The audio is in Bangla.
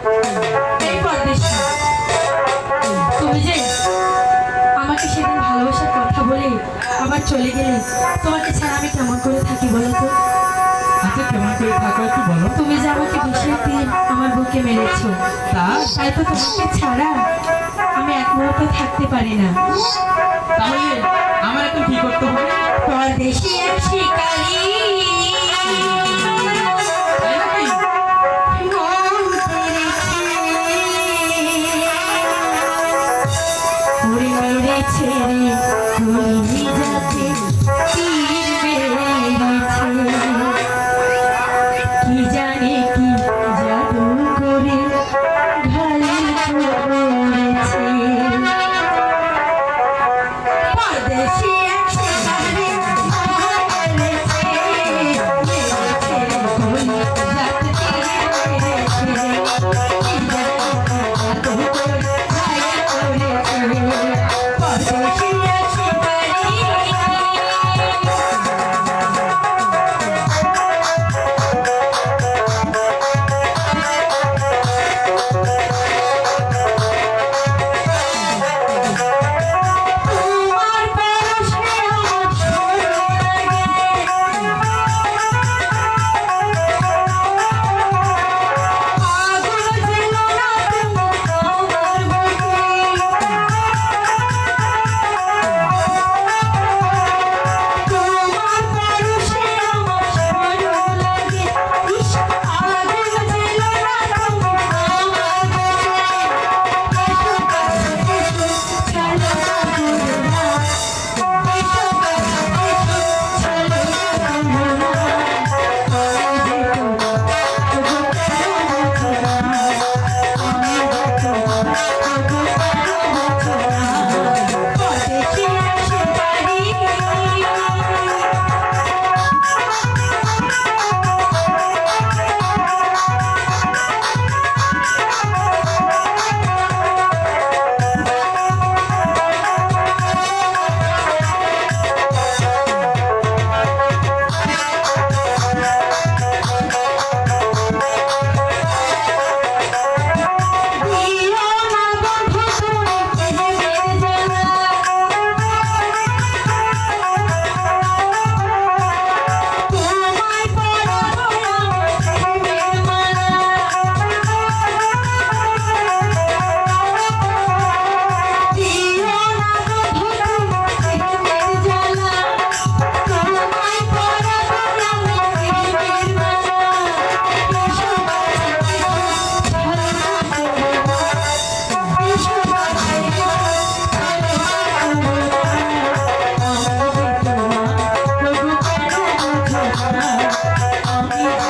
এই পরদেশী, তুমি যে আমাকে সেদিন ভালোবাসার কথা বলে আবার চলে গেলে, তোমাকে ছাড়া আমি কেমন করে থাকি বলো তো? আচ্ছা কেমন করে থাকো একটু বলো। তুমি যে আমাকে বিষের তীর আমার বুকে মেরেছো, তাই তো তোমাকে ছাড়া আমি এক মুহূর্ত থাকতে পারি না। তাহলে আমার এখন কি করতে হবে? পরদেশী এক শিকারী তাই নাকি? ছেড়ে কলি যাতে তীর মেরেছে, কি জানে কি জাদু করে ঘালে পড়েছে। পরদেশী এক শিকারী মেরেছে, মেরেছে কলি যাতে তীর মেরেছে, কি জানে জাদু করে ঘালে পড়েছে। পরদেশী এক শিকারী তোমার পরশে আমার শরীর লাগে, আগুন ছিল না তুমি আমার বুকে। তোমার পরশে আমার শরীর লাগে, ইস আগুন ছিল না তুমি আমার বুকে। এসো কাছে এসো, চলো না দূরে না, এসো কাছে এসো, চলো না দূরে না। আমি যে তোমার তবু কেন বুঝি না, আমি যে তোমার তবু কেন বুঝি না। পরদেশী এক শিকারী দিও না বন্ধু তুমি প্রেমের জ্বালা, তোমায় পরাবো আমার প্রেমের মালা। দিও না বন্ধু তুমি প্রেমের জ্বালা, তোমায় পরাবো আমার প্রেমের মালা। এসো কাছে এসো, চলো না দূরে না, এসো কাছে এসো, চলো না দূরে না। আমি যে তোমার তবু কেন বুঝো না, আমি যে